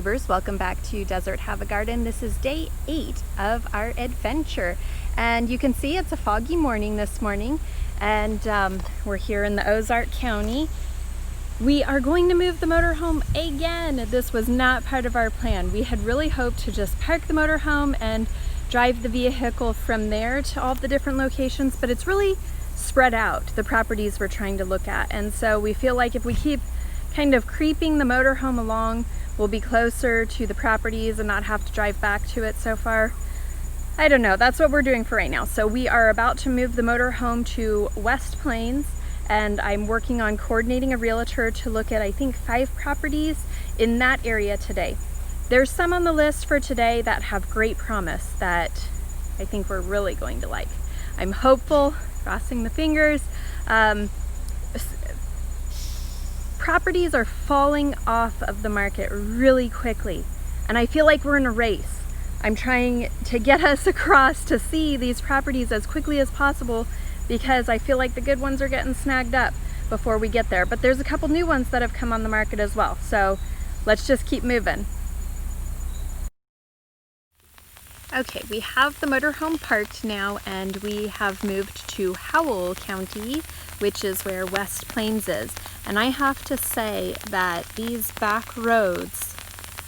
YouTubers, welcome back to Desert Have a Garden. This is day 8 of our adventure, and you can see it's a foggy morning this morning, and we're here in the Ozark County. We are going to move the motorhome again. This was not part of our plan. We had really hoped to just park the motorhome and drive the vehicle from there to all the different locations, but it's really spread out, the properties we're trying to look at, and so we feel like if we keep kind of creeping the motorhome along, we'll be closer to the properties and not have to drive back to it so far. I don't know, that's what we're doing for right now. So we are about to move the motorhome to West Plains, and I'm working on coordinating a realtor to look at, I think, 5 properties in that area today. There's some on the list for today that have great promise that I think we're really going to like. I'm hopeful, crossing the fingers. Properties are falling off of the market really quickly, and I feel like we're in a race. I'm trying to get us across to see these properties as quickly as possible because I feel like the good ones are getting snagged up before we get there. But there's a couple new ones that have come on the market as well, so let's just keep moving. Okay, we have the motorhome parked now, and we have moved to Howell County, which is where West Plains is. And I have to say that these back roads,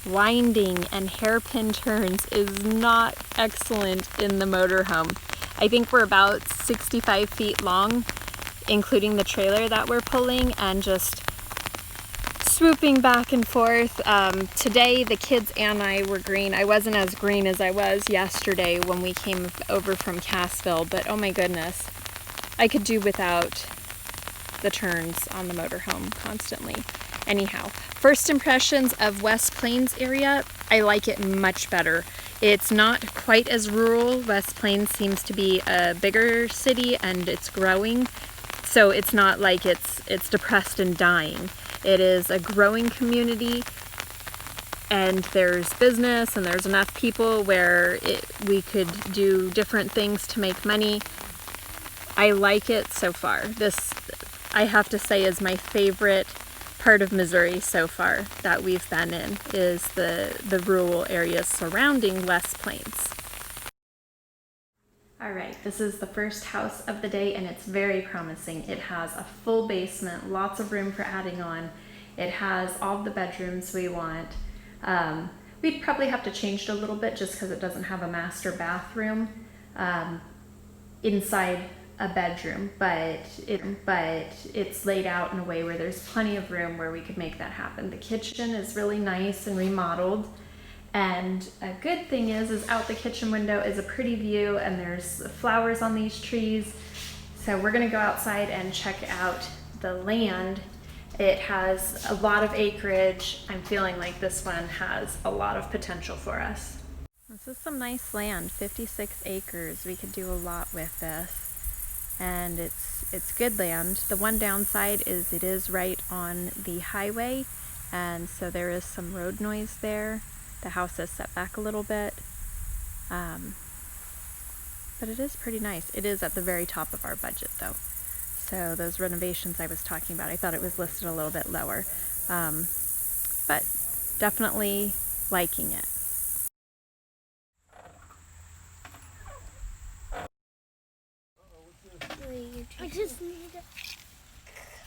winding and hairpin turns, is not excellent in the motorhome. I think we're about 65 feet long, including the trailer that we're pulling, and just swooping back and forth. Today the kids and I were green. I wasn't as green as I was yesterday when we came over from Cassville, but oh my goodness, I could do without the turns on the motorhome constantly. Anyhow, first impressions of West Plains area, I like it much better. It's not quite as rural. West Plains seems to be a bigger city and it's growing, so it's not like it's depressed and dying. It is a growing community, and there's business and there's enough people where we could do different things to make money. I like it so far. This, I have to say, is my favorite part of Missouri so far that we've been in, is the rural areas surrounding West Plains. Alright, this is the first house of the day, and it's very promising. It has a full basement, lots of room for adding on. It has all the bedrooms we want. We'd probably have to change it a little bit just because it doesn't have a master bathroom inside a bedroom, but it's laid out in a way where there's plenty of room where we could make that happen. The kitchen is really nice and remodeled. And a good thing is out the kitchen window is a pretty view, and there's flowers on these trees. So we're gonna go outside and check out the land. It has a lot of acreage. I'm feeling like this one has a lot of potential for us. This is some nice land, 56 acres. We could do a lot with this. And it's good land. The one downside is it is right on the highway, and so there is some road noise there. The house is set back a little bit, but it is pretty nice. It is at the very top of our budget though. So those renovations I was talking about, I thought it was listed a little bit lower, but definitely liking it. I just need to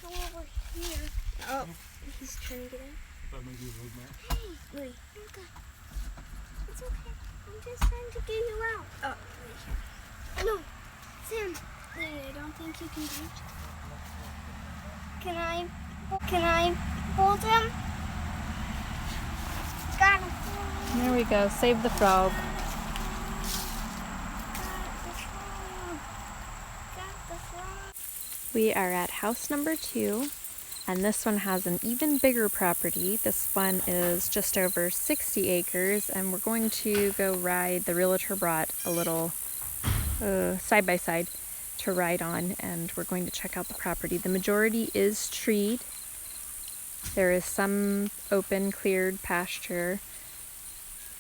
come over here. Oh, he's trying to get in. Hey, wait. Okay. It's okay. I'm just trying to get you out. Oh, wait. No, Sam. Wait, I don't think you can reach. Can I hold him? Got him. There we go. Save the frog. Got the frog. We are at house number 2. And this one has an even bigger property. This one is just over 60 acres, and we're going to go ride. The realtor brought a little side-by-side to ride on, and we're going to check out the property. The majority is treed. There is some open, cleared pasture.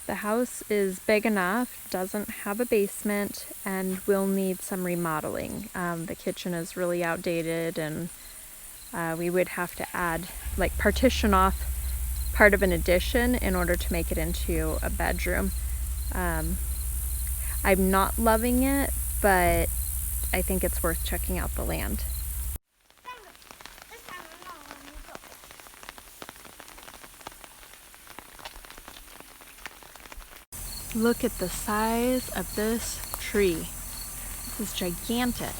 The house is big enough, doesn't have a basement, and will need some remodeling. The kitchen is really outdated, and we would have to add, like, partition off part of an addition in order to make it into a bedroom. I'm not loving it, but I think it's worth checking out the land. Look at the size of this tree. This is gigantic.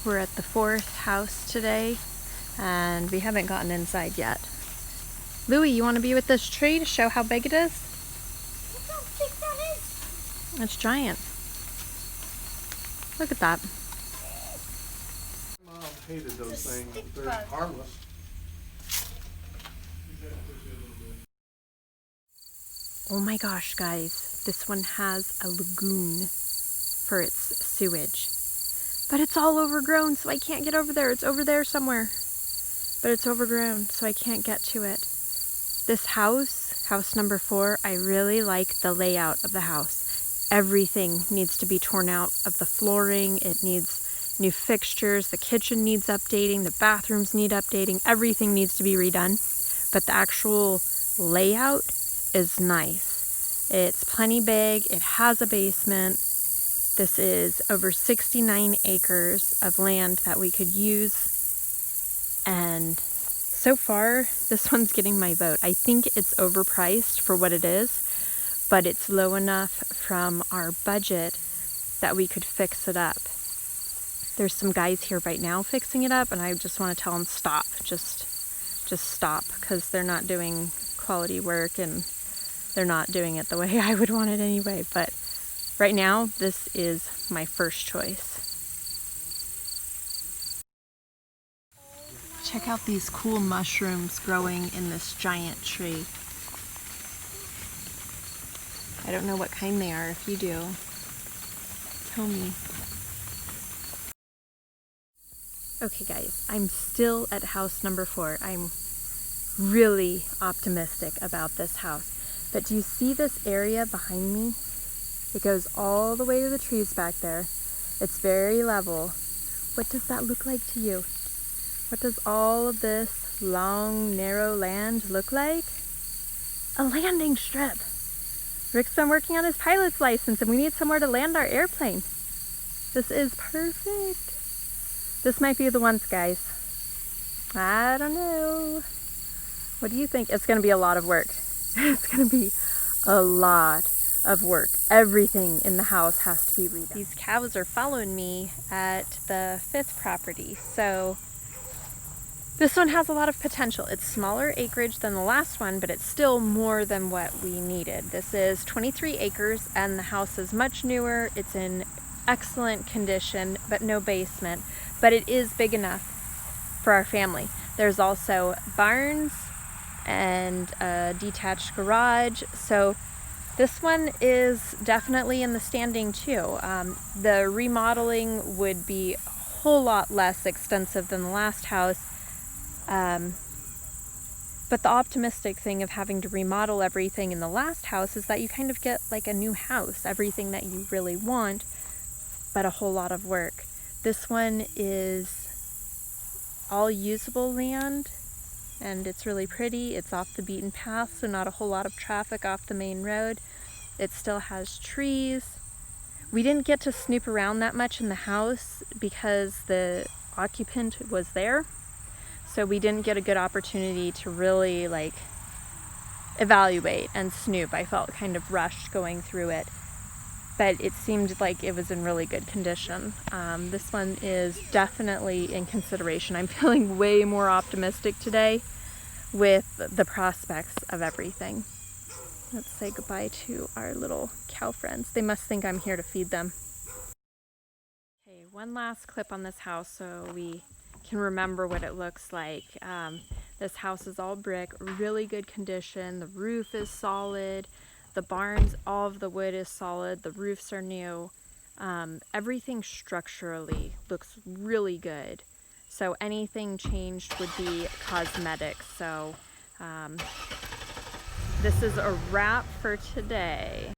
We're at the 4th house today, and we haven't gotten inside yet. Louie, you want to be with this tree to show how big it is? Look how big that is. It's giant. Look at that. Mom hated those It's a things. stick They're bug. harmless. Oh my gosh, guys. This one has a lagoon for its sewage. But it's all overgrown, so I can't get over there. It's over there somewhere. But it's overgrown, so I can't get to it. This house, house number 4, I really like the layout of the house. Everything needs to be torn out of the flooring. It needs new fixtures. The kitchen needs updating. The bathrooms need updating. Everything needs to be redone. But the actual layout is nice. It's plenty big. It has a basement. This is over 69 acres of land that we could use, and so far this one's getting my vote. I think it's overpriced for what it is, but it's low enough from our budget that we could fix it up. There's some guys here right now fixing it up, and I just want to tell them stop. Just stop, because they're not doing quality work and they're not doing it the way I would want it anyway. But right now, this is my first choice. Check out these cool mushrooms growing in this giant tree. I don't know what kind they are. If you do, tell me. Okay guys, I'm still at house number 4. I'm really optimistic about this house. But do you see this area behind me? It goes all the way to the trees back there. It's very level. What does that look like to you? What does all of this long, narrow land look like? A landing strip. Rick's been working on his pilot's license, and we need somewhere to land our airplane. This is perfect. This might be the ones, guys. I don't know. What do you think? It's going to be a lot of work. It's going to be a lot of work. Everything in the house has to be redone. These cows are following me at the 5th property, so this one has a lot of potential. It's smaller acreage than the last one, but it's still more than what we needed. This is 23 acres, and the house is much newer. It's in excellent condition, but no basement, but it is big enough for our family. There's also barns and a detached garage, so this one is definitely in the standing too. The remodeling would be a whole lot less extensive than the last house, but the optimistic thing of having to remodel everything in the last house is that you kind of get like a new house, everything that you really want, but a whole lot of work. This one is all usable land, and it's really pretty. It's off the beaten path, so not a whole lot of traffic off the main road. It still has trees. We didn't get to snoop around that much in the house because the occupant was there, so we didn't get a good opportunity to really like evaluate and snoop. I felt kind of rushed going through it, but it seemed like it was in really good condition. This one is definitely in consideration. I'm feeling way more optimistic today with the prospects of everything. Let's say goodbye to our little cow friends. They must think I'm here to feed them. Okay, one last clip on this house so we can remember what it looks like. This house is all brick, really good condition. The roof is solid. The barns, all of the wood is solid. The roofs are new. Everything structurally looks really good. So anything changed would be cosmetic. So this is a wrap for today.